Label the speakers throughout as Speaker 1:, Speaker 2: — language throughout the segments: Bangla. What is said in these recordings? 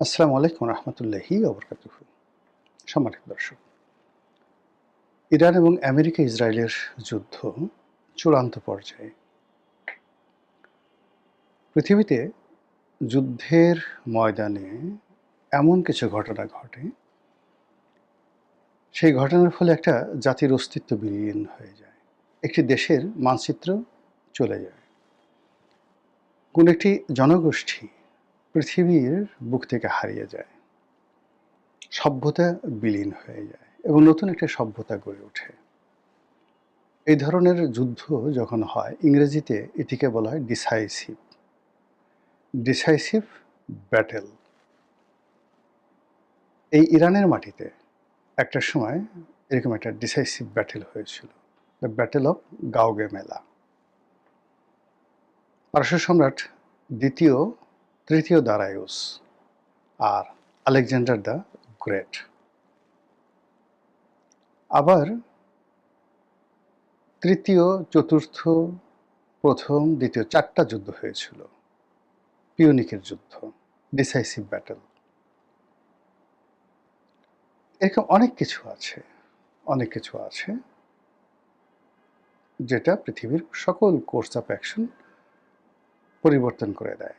Speaker 1: আসসালামু আলাইকুম রহমতুল্লাহি ওবরকাতুহু। সম্মানিত দর্শক, ইরান এবং আমেরিকা ইসরায়েলের যুদ্ধ চূড়ান্ত পর্যায়ে। পৃথিবীতে যুদ্ধের ময়দানে এমন কিছু ঘটনা ঘটে, সেই ঘটনার ফলে একটা জাতির অস্তিত্ব বিলীন হয়ে যায়, একটি দেশের মানচিত্র চলে যায়, কোন একটি জনগোষ্ঠী পৃথিবীর বুক থেকে হারিয়ে যায়, সভ্যতা বিলীন হয়ে যায় এবং নতুন একটা সভ্যতা গড়ে ওঠে। এই ধরনের যুদ্ধ যখন হয়, ইংরেজিতে এটিকে বলা হয় ডিসাইসিভ ডিসাইসিভ ব্যাটেল। এই ইরানের মাটিতে একটা সময় এরকম একটা ডিসাইসিভ ব্যাটেল হয়েছিল, দ্য ব্যাটেল অফ গাওগেমেলা। পারস্য সম্রাট তৃতীয় দারায়ুস আর আলেকজান্ডার দ্য গ্রেট। আবার তৃতীয়, চতুর্থ, প্রথম, দ্বিতীয় 4টা যুদ্ধ হয়েছিল, পিউনিকের যুদ্ধ, ডিসাইসিভ ব্যাটেল। এরকম অনেক কিছু আছে যেটা পৃথিবীর সকল কোর্স অফ অ্যাকশন পরিবর্তন করে দেয়।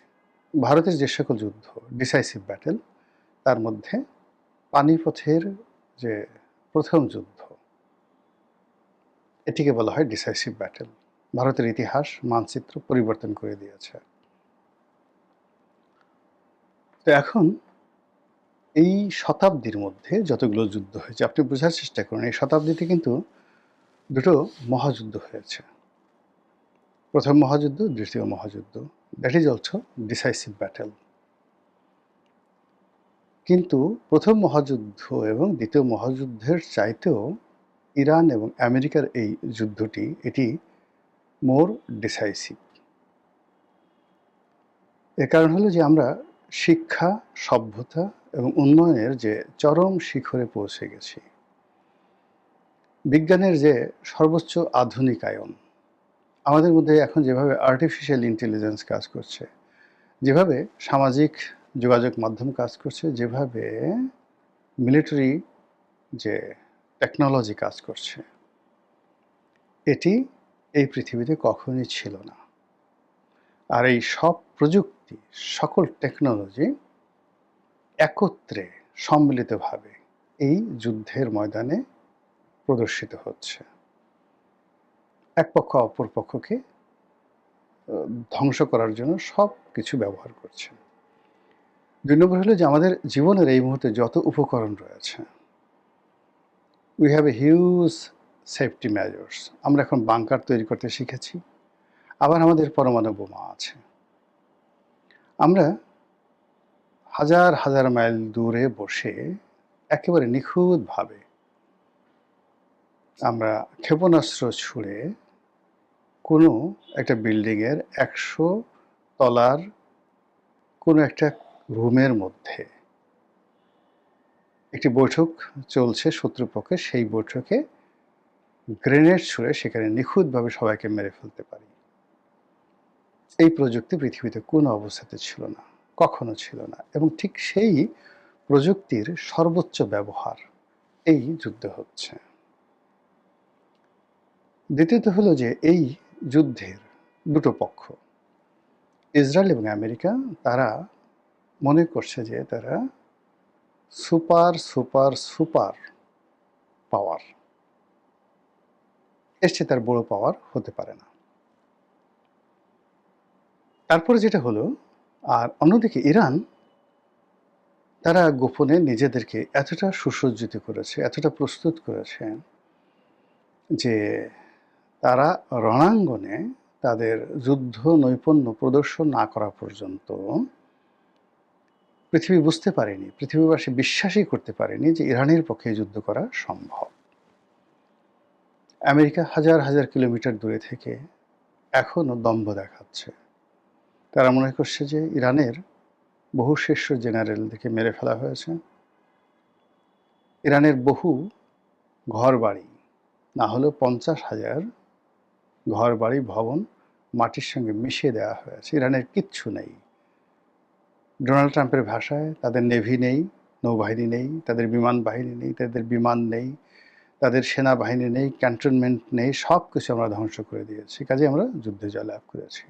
Speaker 1: ভারতের যে সকল যুদ্ধ ডিসাইসিভ ব্যাটেল, তার মধ্যে পানিপথের যে প্রথম যুদ্ধ, এটিকে বলা হয় ডিসাইসিভ ব্যাটেল। ভারতের ইতিহাস মানচিত্র পরিবর্তন করে দিয়েছে। তো এখন এই শতাব্দীর মধ্যে যতগুলো যুদ্ধ হয়েছে, আপনি বোঝার চেষ্টা করুন, এই শতাব্দীতে কিন্তু দুটো মহাযুদ্ধ হয়েছে। প্রথম মহাযুদ্ধ, দ্বিতীয় মহাযুদ্ধ, that is also decisive battle. কিন্তু প্রথম মহাযুদ্ধ এবং দ্বিতীয় মহাযুদ্ধের চাইতেও ইরান এবং আমেরিকার এই যুদ্ধটি, এটি মোর ডিসাইসিভ। এর কারণ হলো যে আমরা শিক্ষা, সভ্যতা এবং উন্নয়নের যে চরম শিখরে পৌঁছে গেছি, বিজ্ঞানের যে সর্বোচ্চ আধুনিকায়ন, আমাদের মধ্যে এখন যেভাবে আর্টিফিশিয়াল ইন্টেলিজেন্স কাজ করছে, যেভাবে সামাজিক যোগাযোগ মাধ্যম কাজ করছে, যেভাবে মিলিটারি যে টেকনোলজি কাজ করছে, এটি এই পৃথিবীতে কখনোই ছিল না। আর এই সব প্রযুক্তি, সকল টেকনোলজি একত্রে সম্মিলিতভাবে এই যুদ্ধের ময়দানে প্রদর্শিত হচ্ছে। এক পক্ষ অপর পক্ষকে ধ্বংস করার জন্য সব কিছু ব্যবহার করছে। 2 নম্বর হলো যে আমাদের জীবনের এই মুহূর্তে যত উপকরণ রয়েছে, we have a huge safety measures. আমরা এখন বাংকার তৈরি করতে শিখেছি, আবার আমাদের পরমাণু বোমা আছে। আমরা হাজার হাজার মাইল দূরে বসে একেবারে নিখুঁতভাবে আমরা ক্ষেপণাস্ত্র ছুঁড়ে কোনো একটা বিল্ডিংয়ের 100 তলার কোনো একটা রুমের মধ্যে একটি বৈঠক চলছে শত্রুপক্ষের, সেই বৈঠকে গ্রেনেড ছুঁড়ে সেখানে নিখুঁতভাবে সবাইকে মেরে ফেলতে পারি। এই প্রযুক্তি পৃথিবীতে কোনো অবস্থাতে ছিল না, কখনো ছিল না, এবং ঠিক সেই প্রযুক্তির সর্বোচ্চ ব্যবহার এই যুদ্ধে হচ্ছে। দ্বিতীয়ত হলো যে এই যুদ্ধের দুটো পক্ষ, ইসরায়েল এবং আমেরিকা, তারা মনে করছে যে তারা সুপার সুপার সুপার পাওয়ার, এর চেয়ে তার বড় পাওয়ার হতে পারে না। তারপরে যেটা হলো, আর অন্যদিকে ইরান, তারা গোপনে নিজেদেরকে এতটা সুসজ্জিত করেছে, এতটা প্রস্তুত করেছে যে তারা রণাঙ্গনে তাদের যুদ্ধ নৈপুণ্য প্রদর্শন না করা পর্যন্ত পৃথিবী বুঝতে পারেনি, পৃথিবীবাসী বিশ্বাসই করতে পারেনি যে ইরানের পক্ষে যুদ্ধ করা সম্ভব। আমেরিকা হাজার হাজার কিলোমিটার দূরে থেকে এখনও দম্ভ দেখাচ্ছে। তারা মনে করছে যে ইরানের বহু শীর্ষ জেনারেলদেরকে মেরে ফেলা হয়েছে, ইরানের বহু ঘরবাড়ি, না হলেও 50,000 ঘরবাড়ি ভবন মাটির সঙ্গে মিশিয়ে দেওয়া হয়েছে, ইরানের কিচ্ছু নেই। ডোনাল্ড ট্রাম্পের ভাষায় তাদের নেভি নেই, নৌবাহিনী নেই, তাদের বিমান বাহিনী নেই, তাদের বিমান নেই, তাদের সেনাবাহিনী নেই, ক্যান্টনমেন্ট নেই, সব কিছু আমরা ধ্বংস করে দিয়েছি, কাজে আমরা যুদ্ধে জয়লাভ করেছি।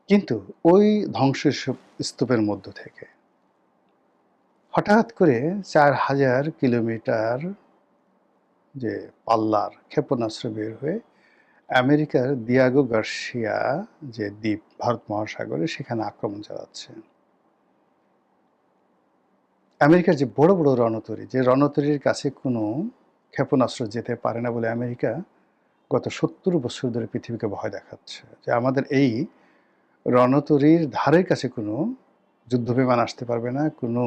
Speaker 1: কিন্তু ওই ধ্বংস স্তূপের মধ্য থেকে হঠাৎ করে ৪,০০০ কিলোমিটার যে পাল্লার ক্ষেপণাস্ত্র বের হয়ে আমেরিকার দিয়াগো গার্সিয়া যে দ্বীপ ভারত মহাসাগরে সেখানে আক্রমণ চালাচ্ছে। আমেরিকার যে বড় বড় রণতরী, যে রণতরীর কাছে কোনো ক্ষেপণাস্ত্র যেতে পারে না বলে আমেরিকা গত ৭০ বছর ধরে পৃথিবীকে ভয় দেখাচ্ছে যে আমাদের এই রণতরীর ধারের কাছে কোনো যুদ্ধবিমান আসতে পারবে না, কোনো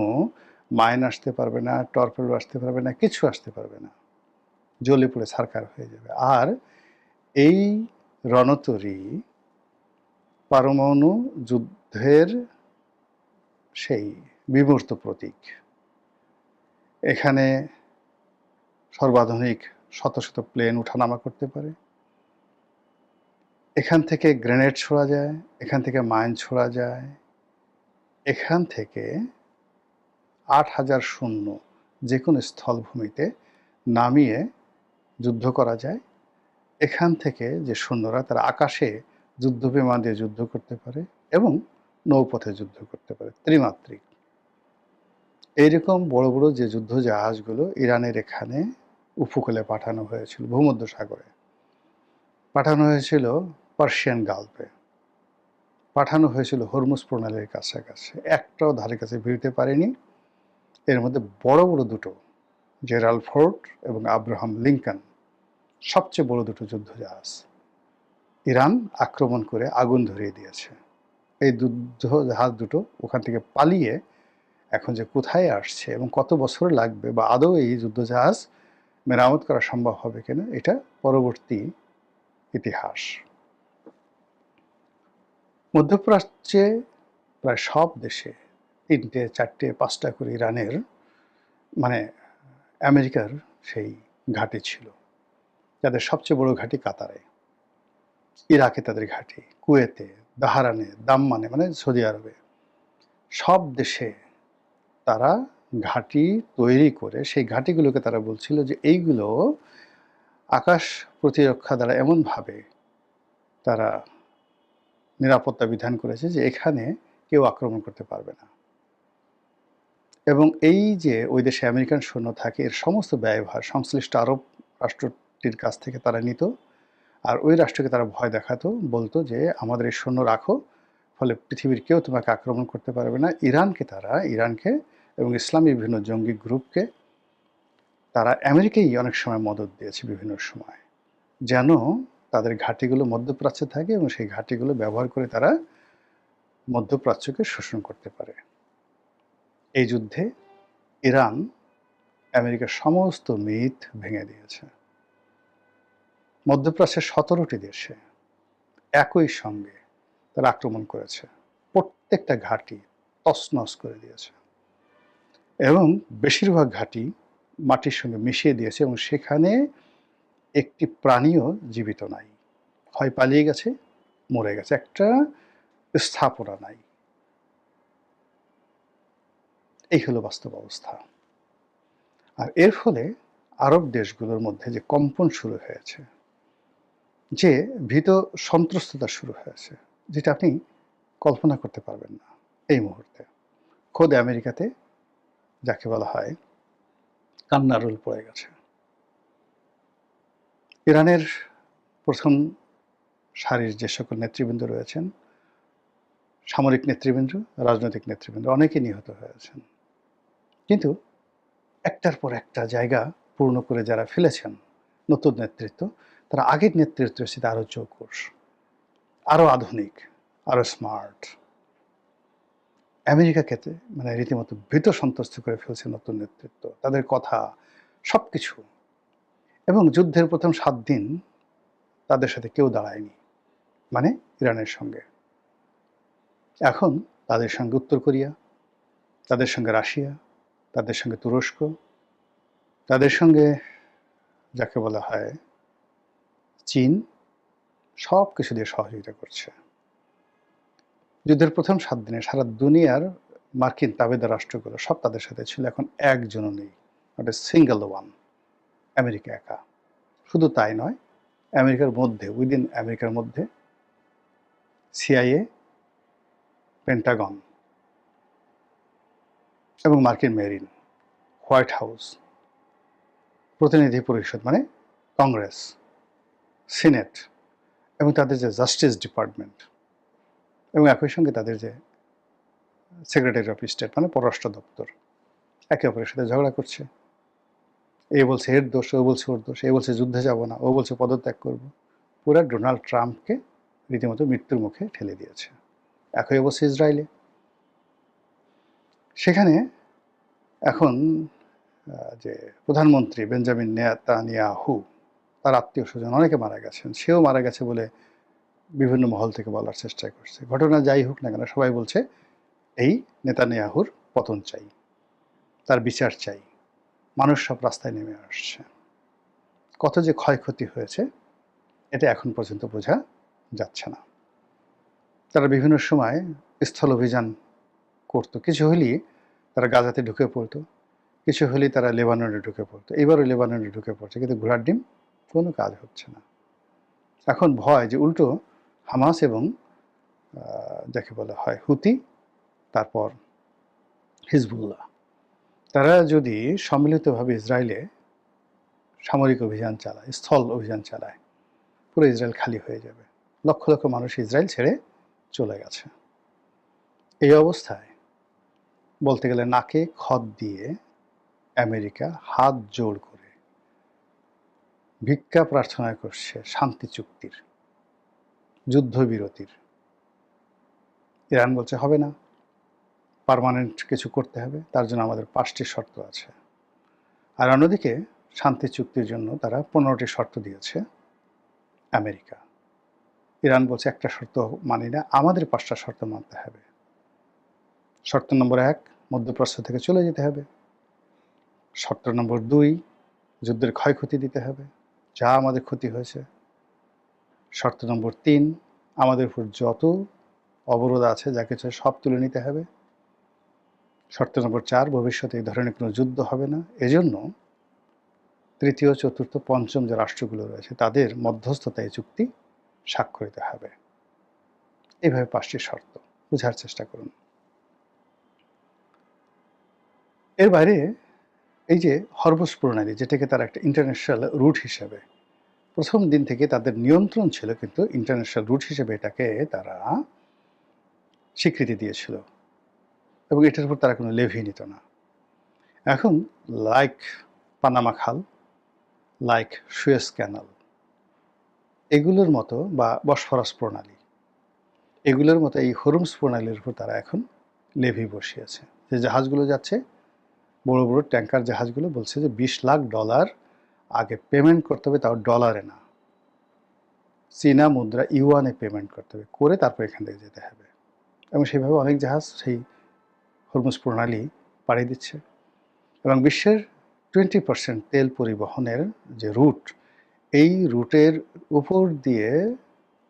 Speaker 1: মাইন আসতে পারবে না, টর্পেডো আসতে পারবে না, কিছু আসতে পারবে না, জ্বলে পুড়ে ছারখার হয়ে যাবে। আর এই রণতরী পারমাণু যুদ্ধের সেই বিমূর্ত প্রতীক। এখানে সর্বাধুনিক শত শত প্লেন ওঠানামা করতে পারে, এখান থেকে গ্রেনেড ছোড়া যায়, এখান থেকে মাইন ছোড়া যায়, এখান থেকে ৮,০০০ সৈন্য যে কোনো স্থলভূমিতে নামিয়ে যুদ্ধ করা যায়। এখান থেকে যে সৈন্যরা তারা আকাশে যুদ্ধ বিমান দিয়ে যুদ্ধ করতে পারে এবং নৌপথে যুদ্ধ করতে পারে, ত্রিমাত্রিক। এইরকম বড় বড় যে যুদ্ধ জাহাজগুলো ইরানের এখানে উপকূলে পাঠানো হয়েছিল, ভূমধ্য সাগরে পাঠানো হয়েছিল, পার্সিয়ান গালফে পাঠানো হয়েছিল, হরমুজ প্রণালীর কাছাকাছি, একটাও ধারে কাছে ভিড়তে পারেনি। এর মধ্যে বড় বড় দুটো, জেরাল্ড ফোর্ড এবং আব্রাহাম লিঙ্কন, সবচেয়ে বড় দুটো যুদ্ধ জাহাজ ইরান আক্রমণ করে আগুন ধরিয়ে দিয়েছে। এই যুদ্ধ জাহাজ দুটো ওখান থেকে পালিয়ে এখন যে কোথায় আসছে এবং কত বছর লাগবে বা আদৌ এই যুদ্ধজাহাজ মেরামত করা সম্ভব হবে কিনা, এটা পরবর্তী ইতিহাস। মধ্যপ্রাচ্যে প্রায় সব দেশে ৩টে ৪টে ৫টা করে ইরানের মানে আমেরিকার সেই ঘাঁটি ছিল, যাদের সবচেয়ে বড় ঘাঁটি কাতারে, ইরাকে তাদের ঘাঁটি, কুয়েতে, দাহারানে, দাম্মানে মানে সৌদি আরবে, সব দেশে তারা ঘাঁটি তৈরি করে সেই ঘাঁটিগুলোকে তারা বলছিল যে এইগুলো আকাশ প্রতিরক্ষা দ্বারা এমনভাবে তারা নিরাপত্তা বিধান করেছে যে এখানে কেউ আক্রমণ করতে পারবে না। এবং এই যে ওই দেশে আমেরিকান সৈন্য থাকে এর সমস্ত ব্যয়ভার সংশ্লিষ্ট আরব রাষ্ট্রটির কাছ থেকে তারা নিত, আর ওই রাষ্ট্রকে তারা ভয় দেখাতো, বলতো যে আমাদের এই সৈন্য রাখো, ফলে পৃথিবীর কেউ তোমাকে আক্রমণ করতে পারবে না। ইরানকে এবং ইসলামী বিভিন্ন জঙ্গি গ্রুপকে তারা আমেরিকাই অনেক সময় মদত দিয়েছে বিভিন্ন সময়, যেন তাদের ঘাঁটিগুলো মধ্যপ্রাচ্যে থাকে এবং সেই ঘাঁটিগুলো ব্যবহার করে তারা মধ্যপ্রাচ্যকে শোষণ করতে পারে। এই যুদ্ধে ইরান আমেরিকার সমস্ত মিথ ভেঙে দিয়েছে। মধ্যপ্রাচ্যের ১৭টি দেশে একই সঙ্গে তারা আক্রমণ করেছে, প্রত্যেকটা ঘাঁটি তছনছ করে দিয়েছে এবং বেশিরভাগ ঘাঁটি মাটির সঙ্গে মিশিয়ে দিয়েছে এবং সেখানে একটি প্রাণীও জীবিত নাই, হয় পালিয়ে গেছে, মরে গেছে, একটা স্থাপনা নাই। এই হলো বাস্তব অবস্থা। আর এর ফলে আরব দেশগুলোর মধ্যে যে কম্পন শুরু হয়েছে, যে ভীত সন্ত্রস্ততা শুরু হয়েছে, যেটা আপনি কল্পনা করতে পারবেন না এই মুহূর্তে। খোদ আমেরিকাতে যাকে বলা হয় কান্নার রোল পড়ে গেছে। ইরানের প্রথম সারির যে সকল নেতৃবৃন্দ রয়েছেন, সামরিক নেতৃবৃন্দ, রাজনৈতিক নেতৃবৃন্দ, অনেকে নিহত হয়েছেন। কিন্তু একটার পর একটা জায়গা পূর্ণ করে যারা ফেলেছেন নতুন নেতৃত্ব, তারা আগের নেতৃত্বের সাথে আরও চৌকস, আরও আধুনিক, আরও স্মার্ট। আমেরিকাকে মানে রীতিমতো ভীত সন্ত্রস্ত করে ফেলছে নতুন নেতৃত্ব, তাদের কথা সব কিছু। এবং যুদ্ধের প্রথম ৭ দিন তাদের সাথে কেউ দাঁড়ায়নি, মানে ইরানের সঙ্গে। এখন তাদের সঙ্গে উত্তর কোরিয়া, তাদের সঙ্গে রাশিয়া, তাদের সঙ্গে তুরস্ক, তাদের সঙ্গে যাকে বলা হয় চীন, সব কিছু দিয়ে সহযোগিতা করছে। যুদ্ধের প্রথম 7 দিনে সারা দুনিয়ার মার্কিন তাবেদার রাষ্ট্রগুলো সব তাদের সাথে ছিল, এখন একজনও নেই, not a single one, America একা। শুধু তাই নয়, আমেরিকার মধ্যে, উইদিন আমেরিকার মধ্যে সিআইএ, পেন্টাগন এবং মার্কিন মেরিন, হোয়াইট হাউস, প্রতিনিধি পরিষদ মানে কংগ্রেস, সিনেট এবং তাদের যে জাস্টিস ডিপার্টমেন্ট এবং একই সঙ্গে তাদের যে সেক্রেটারি অফ স্টেট মানে পররাষ্ট্র দপ্তর, একে অপরের সাথে ঝগড়া করছে। এ বলছে এর দোষ, ও বলছে ওর দোষ, এ বলছে যুদ্ধে যাব না, ও বলছে পদত্যাগ করব। পুরা ডোনাল্ড ট্রাম্পকে রীতিমতো মৃত্যুর মুখে ঠেলে দিয়েছে। একই অবস্থা ইসরায়েলে। সেখানে এখন যে প্রধানমন্ত্রী বেঞ্জামিন নেতানিয়াহু, তার আত্মীয় স্বজন অনেকে মারা গেছেন, সেও মারা গেছে বলে বিভিন্ন মহল থেকে বলার চেষ্টা করছে। ঘটনা যাই হোক না কেন, সবাই বলছে এই নেতানিয়াহুর পতন চাই, তার বিচার চাই। মানুষ সব রাস্তায় নেমে আসছে। কত যে ক্ষয়ক্ষতি হয়েছে এটা এখন পর্যন্ত বোঝা যাচ্ছে না। তারা বিভিন্ন সময় স্থল অভিযান করতো, কিছু হলেই তারা গাজাতে ঢুকে পড়তো, কিছু হলেই তারা লেবাননে ঢুকে পড়তো। এবারও লেবাননে ঢুকে পড়ছে, কিন্তু ঘোড়ার ডিম কোনো কাজ হচ্ছে না। এখন ভয় যে উল্টো হামাস এবং যাকে বলা হয় হুতি, তারপর হিজবুল্লাহ, তারা যদি সম্মিলিতভাবে ইসরায়েলে সামরিক অভিযান চালায়, স্থল অভিযান চালায়, পুরো ইসরায়েল খালি হয়ে যাবে। লক্ষ লক্ষ মানুষ ইসরায়েল ছেড়ে চলে গেছে। এই অবস্থায় বলতে গেলে নাকে খত দিয়ে আমেরিকা হাত জোড় করে ভিক্ষা প্রার্থনা করছে শান্তি চুক্তির, যুদ্ধবিরতির। ইরান বলছে হবে না, পার্মানেন্ট কিছু করতে হবে, তার জন্য আমাদের 5টি শর্ত আছে। আর অন্যদিকে শান্তি চুক্তির জন্য তারা 15টি শর্ত দিয়েছে আমেরিকা। ইরান বলছে একটা শর্ত মানি না, আমাদের 5টা শর্ত মানতে হবে। শর্ত নম্বর 1, মধ্যপ্রাচ্য থেকে চলে যেতে হবে। শর্ত নম্বর 2, যুদ্ধের ক্ষয়ক্ষতি দিতে হবে, যা আমাদের ক্ষতি হয়েছে। শর্ত নম্বর 3, আমাদের উপর যত অবরোধ আছে যা কিছু সব তুলে নিতে হবে। শর্ত নম্বর 4, ভবিষ্যতে এই ধরনের কোনো যুদ্ধ হবে না, এজন্য তৃতীয়, চতুর্থ, পঞ্চম যে রাষ্ট্রগুলো রয়েছে তাদের মধ্যস্থতায় এই চুক্তি স্বাক্ষরিত হবে। এইভাবে 5টি শর্ত, বোঝার চেষ্টা করুন। এর বাইরে এই যে হরমুজ প্রণালী, যেটাকে তারা একটা ইন্টারন্যাশনাল রুট হিসেবে প্রথম দিন থেকে তাদের নিয়ন্ত্রণ ছিল, কিন্তু ইন্টারন্যাশনাল রুট হিসেবে এটাকে তারা স্বীকৃতি দিয়েছিল এবং এটার উপর তারা কোনো লেভি নিত না। এখন লাইক পানামা খাল, লাইক সুয়েজ ক্যানাল, এগুলোর মতো বা বসফরাস প্রণালী, এগুলোর মতো এই হরমুজ প্রণালীর উপর তারা এখন লেভি বসিয়েছে। যে জাহাজগুলো যাচ্ছে, বড় বড় ট্যাঙ্কার জাহাজগুলো, বলছে যে $20 লাখ আগে পেমেন্ট করতে হবে, তাও ডলারে না, চীনা মুদ্রা ইউয়ানে পেমেন্ট করতে হবে, করে তারপর এখান থেকে যেতে হবে। এবং সেইভাবে অনেক জাহাজ সেই হরমুজ প্রণালী পাড়ি দিচ্ছে। এবং বিশ্বের 20% তেল পরিবহনের যে রুট, এই রুটের উপর দিয়ে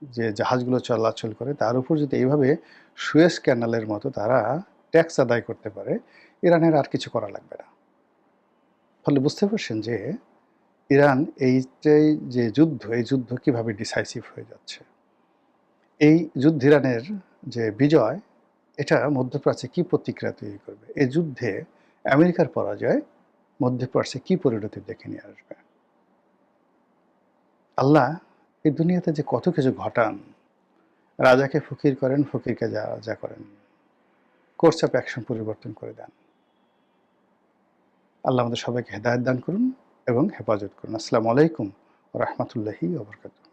Speaker 1: যে জাহাজগুলো চলাচল করে, তার উপর যদি এইভাবে সুয়েজ ক্যানালের মতো তারা ট্যাক্স আদায় করতে পারে, ইরানের আর কিছু করা লাগবে না। ফলে বুঝতে পারছেন যে ইরান এইটাই যে যুদ্ধ, এই যুদ্ধ কীভাবে ডিসাইসিভ হয়ে যাচ্ছে। এই যুদ্ধ, ইরানের যে বিজয়, এটা মধ্যপ্রাচ্যে কী প্রতিক্রিয়া তৈরি করবে, এই যুদ্ধে আমেরিকার পরাজয় মধ্যপ্রাচ্যে কী পরিণতি ডেকে নিয়ে আসবে। আল্লাহ এই দুনিয়াতে যে কত কিছু ঘটান, রাজাকে ফকির করেন, ফকিরকে যা রাজা করেন, কোর্স অফ অ্যাকশন পরিবর্তন করে দেন। আল্লাহ আমাদের সবাইকে হেদায়েত দান করুন এবং হেফাজত করুন। আসসালামু আলাইকুম ওয়া রাহমাতুল্লাহি ওয়া বারাকাতুহু।